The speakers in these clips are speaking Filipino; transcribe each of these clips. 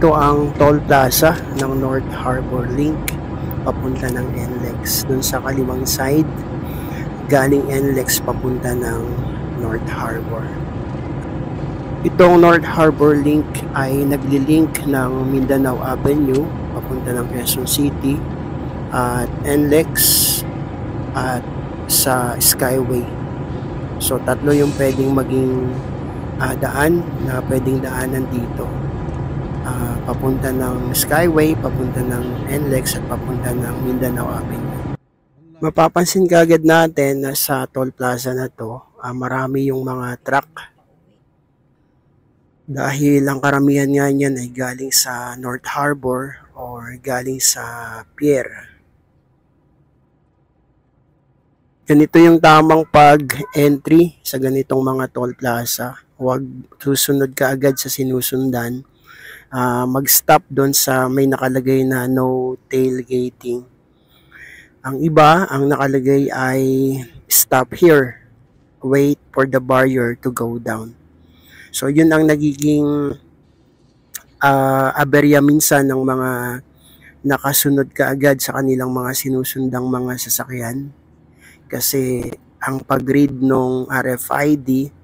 Ito ang toll plaza ng North Harbor Link papunta ng NLEX. Dun sa kaliwang side, galing NLEX papunta ng North Harbor. Itong North Harbor Link ay nagli-link ng Mindanao Avenue papunta ng Quezon City at NLEX at sa Skyway. So tatlo yung pwedeng maging daan na pwedeng daanan dito. Papunta ng Skyway, papunta ng NLEX at papunta ng Mindanao Avenue. Mapapansin kaagad natin na sa toll plaza na to, marami yung mga truck. Dahil ang karamihan nga niyan ay galing sa North Harbor or galing sa pier. Ganito yung tamang pag-entry sa ganitong mga toll plaza. Huwag susunod ka agad sa sinusundan. Mag-stop doon sa may nakalagay na no tailgating. Ang iba, ang nakalagay ay stop here. Wait for the barrier to go down. So yun ang nagiging aberya minsan ng mga nakasunod kaagad sa kanilang mga sinusundang mga sasakyan. Kasi ang pag-read ng RFID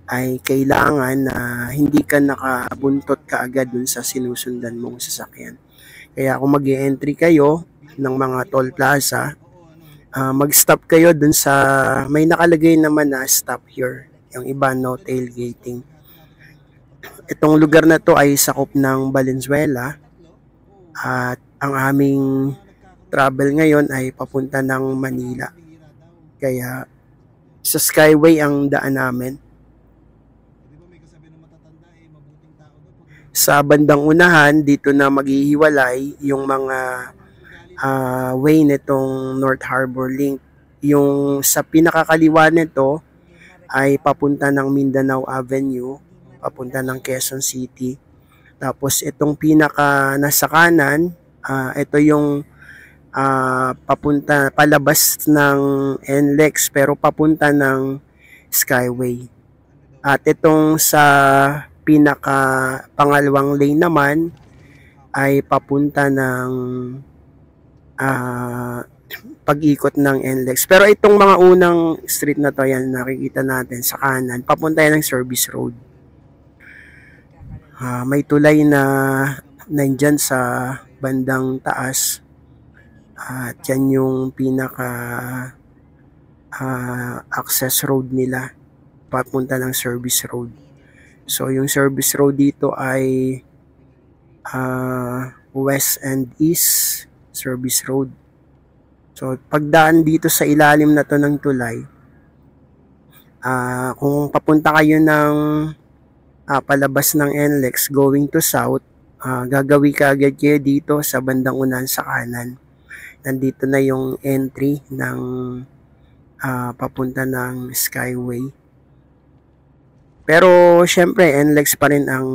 ay kailangan na hindi ka nakabuntot kaagad dun sa sinusundan mong sasakyan. Kaya kung mag-e-entry kayo ng mga toll plaza, mag-stop kayo dun sa may nakalagay naman na stop here. Yung iba no tailgating. Itong lugar na to ay sakop ng Valenzuela at ang aming travel ngayon ay papunta ng Manila. Kaya sa Skyway ang daan namin. Sa bandang unahan, dito na maghihiwalay yung mga way nitong North Harbor Link. Yung sa pinakakaliwa nito ay papunta ng Mindanao Avenue, papunta ng Quezon City. Tapos itong pinaka nasa kanan, ito yung papunta palabas ng NLEX pero papunta ng Skyway. At itong sa pinaka pangalawang lane naman ay papunta ng pag-ikot ng NLEX. Pero itong mga unang street na to, yan nakikita natin sa kanan, papunta yan ng service road. May tulay na nandyan sa bandang taas. At yan yung pinaka access road nila papunta ng service road. So yung service road dito ay west and east service road. So pagdaan dito sa ilalim na to ng tulay, kung papunta kayo ng palabas ng NLEX going to south, gagawi ka agad kayo dito sa bandang unahan sa kanan. Nandito na yung entry ng papunta ng Skyway. Pero syempre NLEX pa rin ang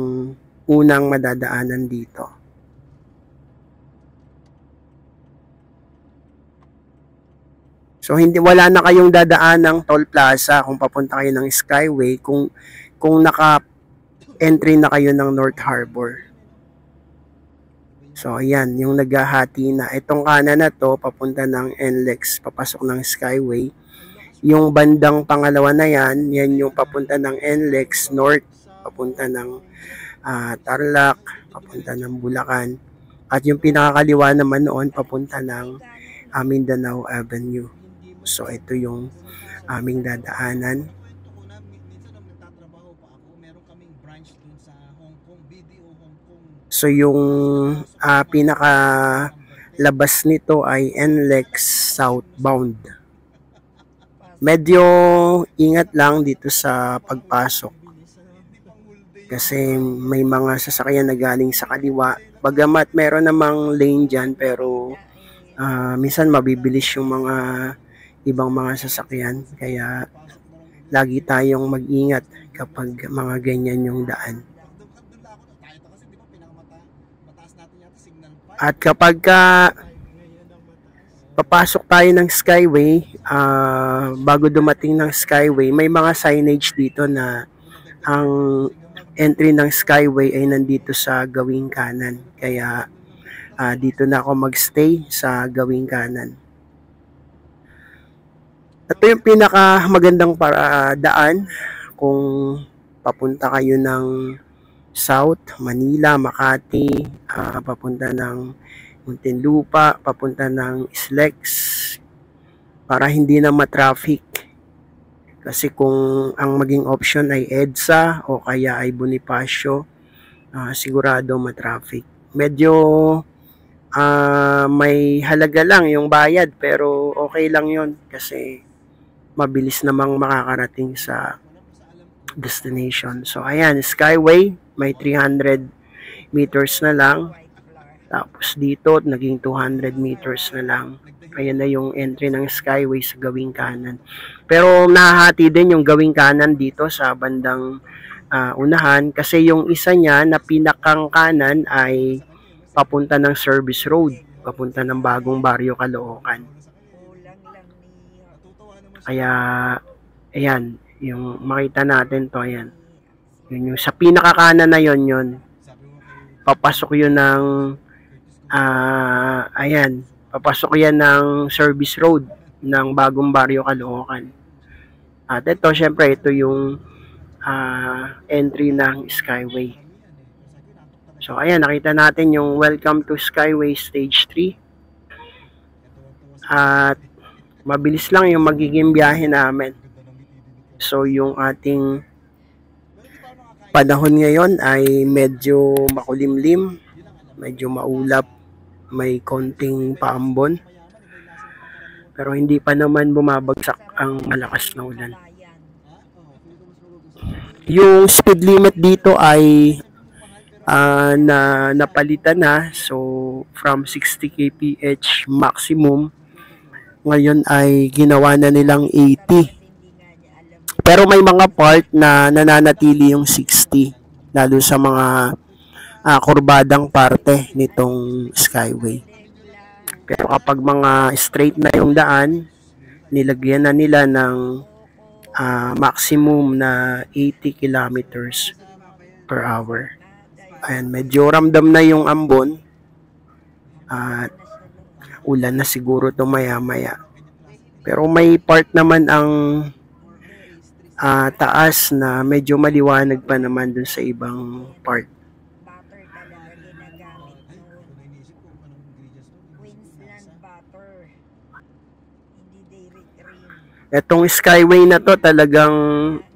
unang madadaanan dito. So wala na kayong dadaan ng toll plaza kung papunta kayo ng Skyway kung naka-entry na kayo ng North Harbor. So, ayan, yung naghahati na. Itong kanan na to, papunta ng NLEX, papasok ng Skyway. Yung bandang pangalawa na yan, yan yung papunta ng NLEX North, papunta ng Tarlac, papunta ng Bulacan. At yung pinakakaliwa naman noon, papunta ng Mindanao Avenue. So, ito yung aming dadaanan. So yung pinaka labas nito ay NLEX southbound. Medyo ingat lang dito sa pagpasok. Kasi may mga sasakyan na galing sa kaliwa. Bagamat meron namang lane dyan pero minsan mabibilis yung mga ibang mga sasakyan. Kaya lagi tayong mag-ingat kapag mga ganyan yung daan. At kapag papasok tayo ng Skyway, bago dumating ng Skyway, may mga signage dito na ang entry ng Skyway ay nandito sa gawing kanan. Kaya dito na ako magstay sa gawing kanan. Ito yung pinaka magandang daan kung papunta kayo ng South, Manila, Makati, papunta ng Muntinlupa, papunta ng Islex, para hindi na ma-traffic. Kasi kung ang maging option ay EDSA o kaya ay Bonifacio, sigurado ma-traffic. Medyo may halaga lang yung bayad, pero okay lang yon kasi mabilis namang makakarating sa destination. So ayan, Skyway, may 300 meters na lang. Tapos dito, naging 200 meters na lang. Ayan na yung entry ng Skyway sa gawing kanan. Pero nahahati din yung gawing kanan dito sa bandang unahan kasi yung isa niya na pinakang kanan ay papunta ng Service Road, papunta ng Bagong Baryo, Caloocan. Kaya ayan, yung makita natin to, ayan. Yun yung sa pinakakanan na yun. Papasok yun ng ayan, papasok yan ng Service Road ng Bagong Baryo, Caloocan. At ito, syempre, ito yung entry ng Skyway. So, ayan, nakita natin yung Welcome to Skyway Stage 3. At mabilis lang yung magiging biyahe namin. So, yung ating panahon ngayon ay medyo makulimlim, medyo maulap, may konting paambon. Pero hindi pa naman bumabagsak ang malakas na ulan. Yung speed limit dito ay napalitan na. So, from 60 kph maximum, ngayon ay ginawa na nilang 80. Pero may mga part na nananatili yung 60, lalo sa mga kurbadang parte nitong Skyway. Pero kapag mga straight na yung daan, nilagyan na nila ng maximum na 80 kilometers per hour. Ayan, medyo ramdam na yung ambon at ulan na siguro ito maya-maya. Pero may part naman ang taas na medyo maliwanag pa naman dun sa ibang part. Etong Skyway na to talagang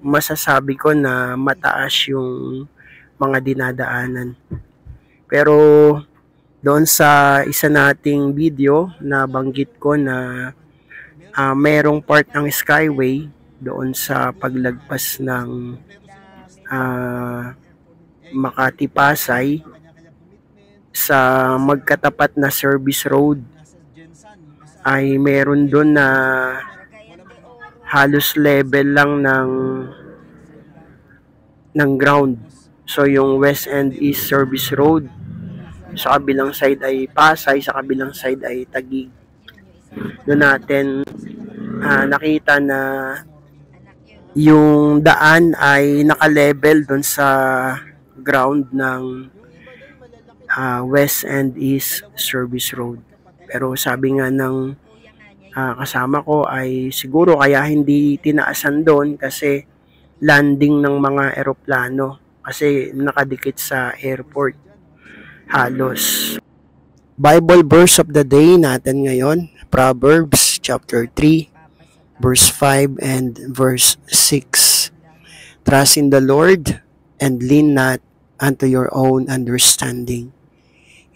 masasabi ko na mataas yung mga dinadaanan. Pero doon sa isa nating video na banggit ko na merong part ng Skyway doon sa paglagpas ng Makati-Pasay sa magkatapat na Service Road ay meron doon na halos level lang ng ground. So yung West and East Service Road, sa kabilang side ay Pasay, sa kabilang side ay Taguig. Doon natin nakita na yung daan ay naka-level doon sa ground ng West and East Service Road. Pero sabi nga ng kasama ko ay siguro kaya hindi tinaasan doon kasi landing ng mga eroplano kasi nakadikit sa airport halos. Bible verse of the day natin ngayon, Proverbs chapter 3 verse 5 and verse 6. Trust in the Lord and lean not unto your own understanding.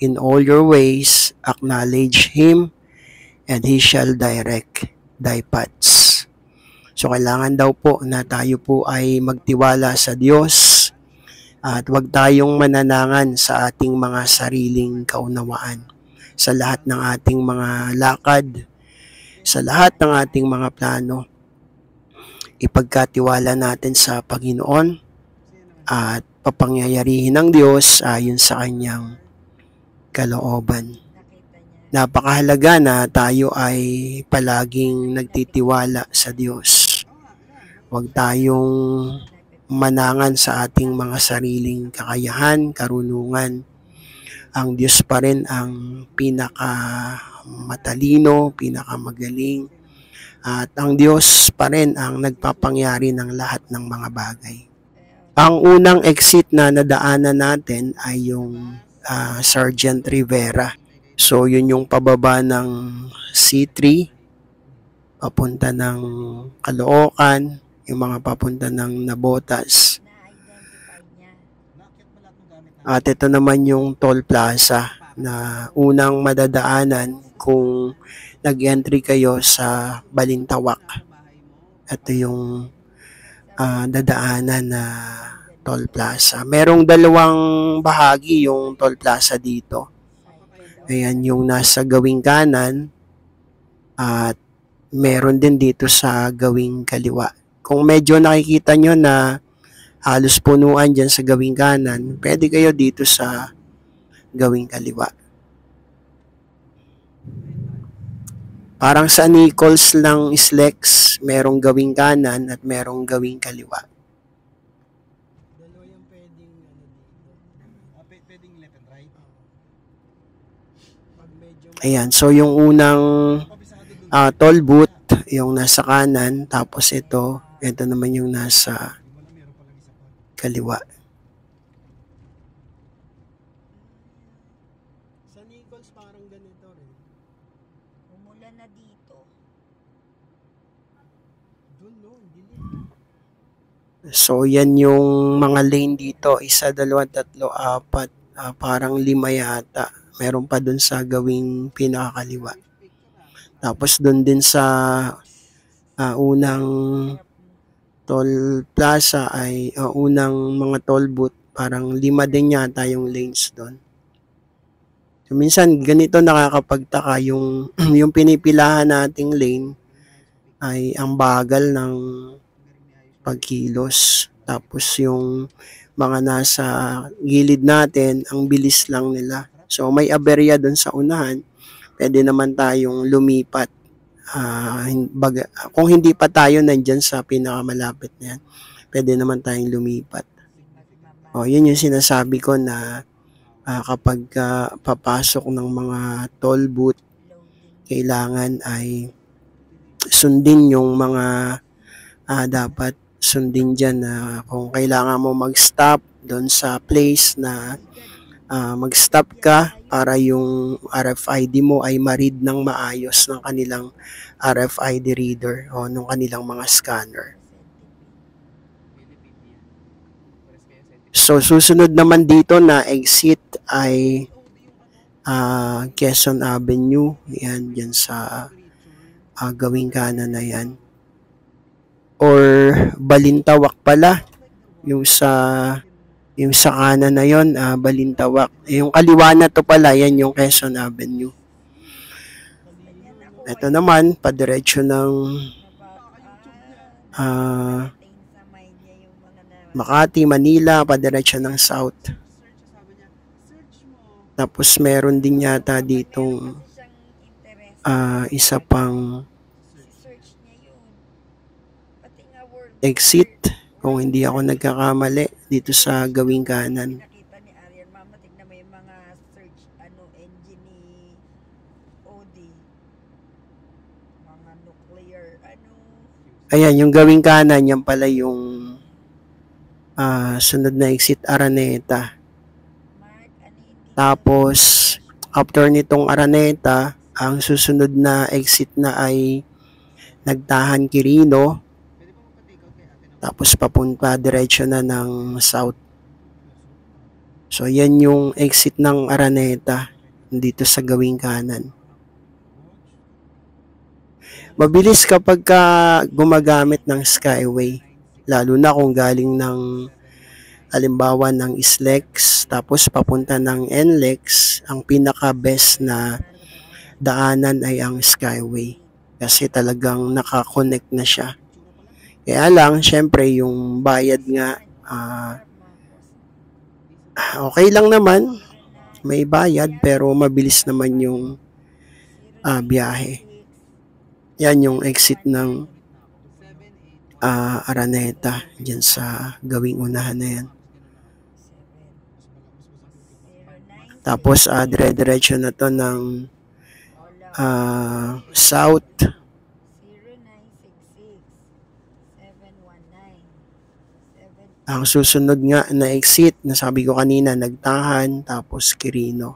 In all your ways acknowledge Him and He shall direct thy paths. So kailangan daw po na tayo po ay magtiwala sa Diyos at huwag tayong mananangan sa ating mga sariling kaunawaan sa lahat ng ating mga lakad, sa lahat ng ating mga plano. Ipagkatiwala natin sa Panginoon at papangyayarihin ng Diyos ayon sa kanyang kalooban. Napakahalaga na tayo ay palaging nagtitiwala sa Diyos. Huwag tayong manangan sa ating mga sariling kakayahan, karunungan. Ang Diyos pa rin ang pinakamatalino, pinakamagaling, at ang Diyos pa rin ang nagpapangyari ng lahat ng mga bagay. Ang unang exit na nadaanan natin ay yung Sergeant Rivera. So, yun yung pababa ng C3, papunta ng Caloocan, yung mga papunta ng Nabotas. At ito naman yung toll plaza na unang madadaanan kung nag-entry kayo sa Balintawak. Ito yung dadaanan na toll plaza. Merong dalawang bahagi yung toll plaza dito. Ayan yung nasa gawing kanan at meron din dito sa gawing kaliwa. Kung medyo nakikita nyo na halos punuan dyan sa gawing kanan, pwede kayo dito sa gawing kaliwa. Parang sa Nichols lang Islex, merong gawing kanan at merong gawing kaliwa. Ayan, so yung unang toll booth, yung nasa kanan, tapos ito naman yung nasa kaliwa. Sa Nichols parang ganito rin. Umulan na dito. So yan yung mga lane dito, 1, 2, 3, 4, parang 5 yata. Meron pa dun sa gawing pinakakaliwa. Tapos dun din sa unang toll plaza ay unang mga toll booth, parang 5 din yata yung lanes doon. So minsan ganito nakakapagtaka yung yung pinipilahan nating lane ay ang bagal ng pagkilos. Tapos yung mga nasa gilid natin, ang bilis lang nila. So may aberya doon sa unahan, pwede naman tayong lumipat. Kung hindi pa tayo nandyan sa pinakamalapit na yan, pwede naman tayong lumipat. Yun yung sinasabi ko na kapag papasok ng mga toll booth, kailangan ay sundin yung mga dapat sundin dyan na kung kailangan mo mag-stop doon sa place na mag-stop ka para yung RFID mo ay ma-read ng maayos ng kanilang RFID reader o ng kanilang mga scanner. So, susunod naman dito na exit ay Quezon Avenue. Yan, dyan sa gawing kanan na yan. Or Balintawak pala. Yung sa kanan na yon, Balintawak. Yung kaliwa na to pala, yan yung Quezon Avenue. Ito naman, padiretso ng Makati, Manila, padiretso ng South. Tapos meron din yata ditong isa pang exit, kung hindi ako nagkakamali, dito sa gawing kanan. Nakita ni Ariel, mama, tignan mo yung mga search engine ni OD. Mga nuclear, Ayan, yung gawing kanan, yan pala yung sunod na exit, Araneta. Tapos, after nitong Araneta, ang susunod na exit na ay Nagtahan, Quirino. Tapos papunta diretso na ng South. So, yan yung exit ng Araneta dito sa gawing kanan. Mabilis kapag gumagamit ng Skyway. Lalo na kung galing ng halimbawa ng Islex, tapos papunta ng NLEX, ang pinaka-best na daanan ay ang Skyway. Kasi talagang nakakonect na siya. Kaya lang, syempre, yung bayad nga, okay lang naman. May bayad, pero mabilis naman yung biyahe. Yan yung exit ng Araneta, dyan sa gawing unahan na yan. 709. Tapos dire-diretso na to ng south. 0966 719 Ang susunod nga na exit, nasabi ko kanina, Nagtahan, tapos Quirino.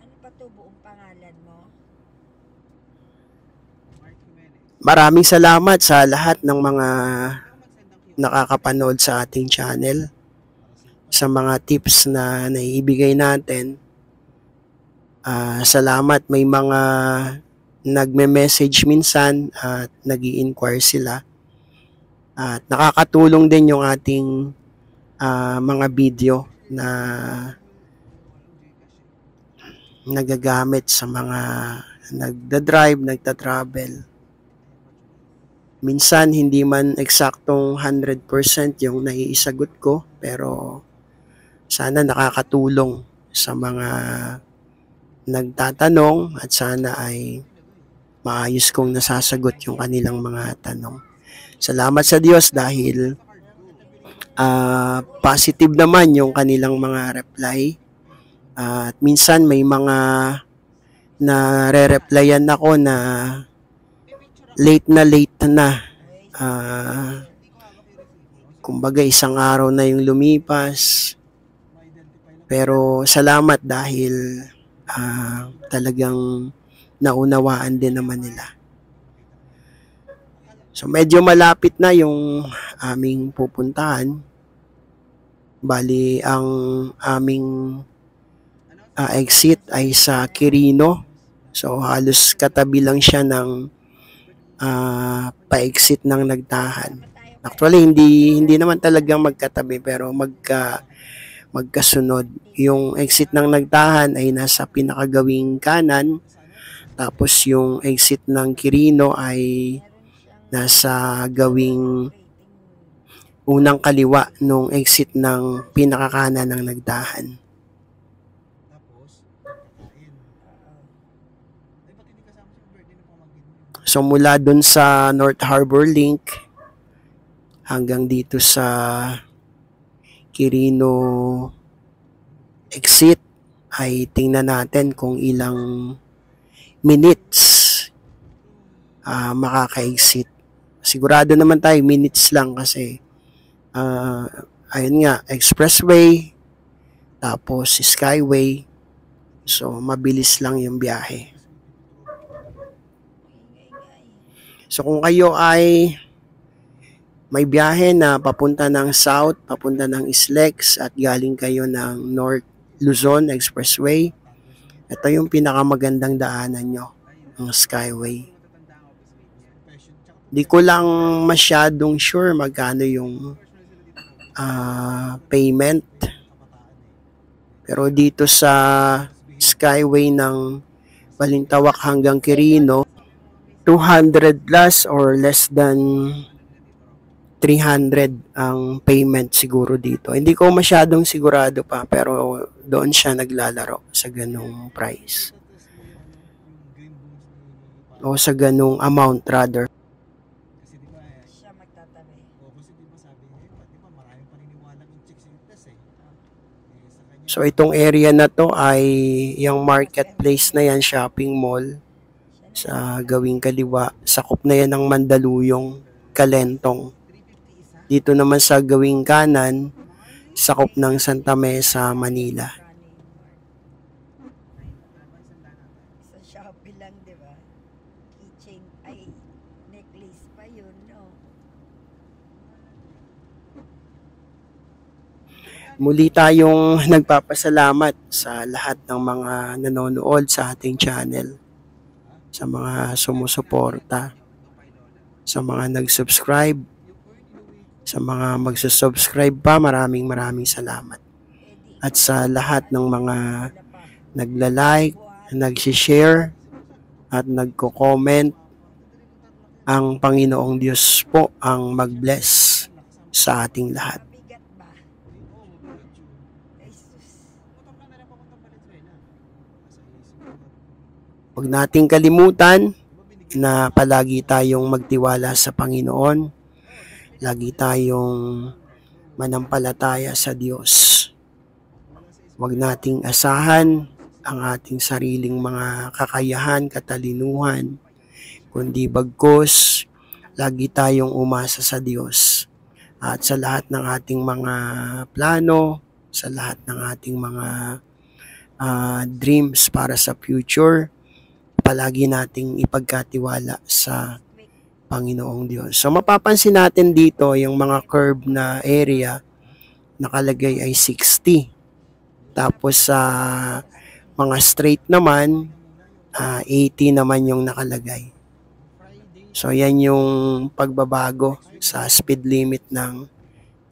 Ano pa to buong pangalan mo? Maraming salamat sa lahat ng mga nakakapanood sa ating channel, sa mga tips na naibigay natin. Salamat, may mga nagme-message minsan at nag-i-inquire sila. At nakakatulong din yung ating mga video na nagagamit sa mga nagda-drive, nagta-travel. Minsan hindi man eksaktong 100% yung naiisagot ko, pero sana nakakatulong sa mga nagtatanong at sana ay maayos kong nasasagot yung kanilang mga tanong. Salamat sa Diyos dahil positive naman yung kanilang mga reply. At minsan may mga nare-replyan ako na late na. Kumbaga isang araw na yung lumipas. Pero salamat dahil talagang naunawaan din naman nila. So medyo malapit na yung aming pupuntahan. Bali ang aming exit ay sa Quirino. So halos katabi lang siya ng pa-exit ng Nagtahan. Actually hindi naman talagang magkatabi pero magkasunod. Yung exit ng Nagtahan ay nasa pinakagawing kanan, tapos yung exit ng Quirino ay nasa gawing unang kaliwa nung exit ng pinakakanan ng Nagtahan. So mula dun sa North Harbor Link hanggang dito sa Quirino exit ay tingnan natin kung ilang minutes makaka-exit. Sigurado naman tayo minutes lang kasi ayun nga, expressway tapos skyway, so mabilis lang yung biyahe. So kung kayo ay may biyahe na papunta ng south, papunta ng Islex at galing kayo ng North Luzon Expressway, ito yung pinakamagandang daanan nyo, ang skyway. Di ko lang masyadong sure magkano yung payment. Pero dito sa skyway ng Balintawak hanggang Quirino, 200 plus or less than 300 ang payment siguro dito. Hindi ko masyadong sigurado pa pero doon siya naglalaro sa ganung price. O sa ganung amount rather. Siya magtatabi. So itong area na to ay yung marketplace na yan, shopping mall. Sa gawing kaliwa, sakop na yan ng Mandaluyong, Kalentong. Dito naman sa gawing kanan, sakop ng Santa Mesa, Manila. Sa Shopee lang, di ba? Keychain, ay, necklace pa yun, no? Muli tayong nagpapasalamat sa lahat ng mga nanonood sa ating channel, sa mga sumusuporta, sa mga nag-subscribe, sa mga magsusubscribe pa, maraming salamat. At sa lahat ng mga nagla-like, nag-share, at nagko-comment, ang Panginoong Diyos po ang mag-bless sa ating lahat. Mabigat ba? Huwag nating kalimutan na palagi tayong magtiwala sa Panginoon. Lagi tayong manampalataya sa Diyos. Huwag nating asahan ang ating sariling mga kakayahan, katalinuhan, kundi bagkus, lagi tayong umasa sa Diyos. At sa lahat ng ating mga plano, sa lahat ng ating mga dreams para sa future, palagi nating ipagkatiwala sa Panginoong Diyos. So mapapansin natin dito yung mga curve na area nakalagay ay 60. Tapos sa mga straight naman 80 naman yung nakalagay. So yan yung pagbabago sa speed limit ng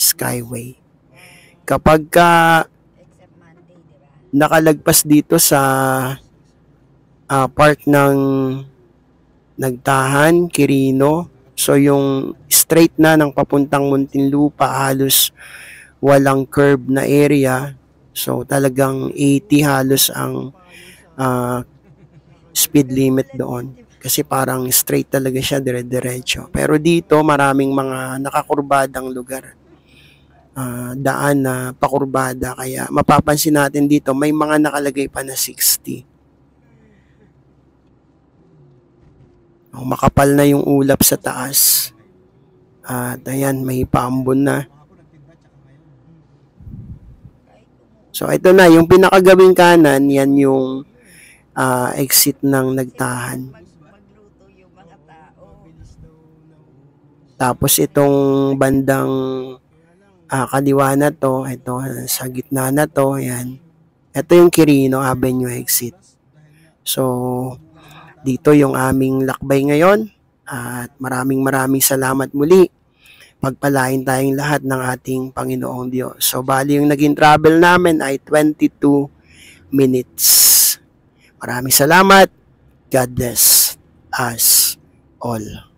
Skyway. Kapag nakalagpas dito sa part ng Nagtahan, Quirino, so yung straight na ng papuntang Muntinlupa, halos walang curve na area. So talagang 80 halos ang speed limit doon. Kasi parang straight talaga siya, dire-diretso. Pero dito maraming mga nakakurbadang lugar. Daan na pakurbada, kaya mapapansin natin dito may mga nakalagay pa na 60. Makapal na yung ulap sa taas. At ayan, may paambon na. So ito na, yung pinakagawing kanan, yan yung exit ng Nagtahan. Tapos itong bandang kaliwa na to, ito sa gitna na to, ayan. Ito yung Quirino Avenue exit. So dito yung aming lakbay ngayon at maraming salamat muli. Pagpalain tayong lahat ng ating Panginoong Diyos. So bali yung naging travel namin ay 22 minutes. Maraming salamat. God bless us all.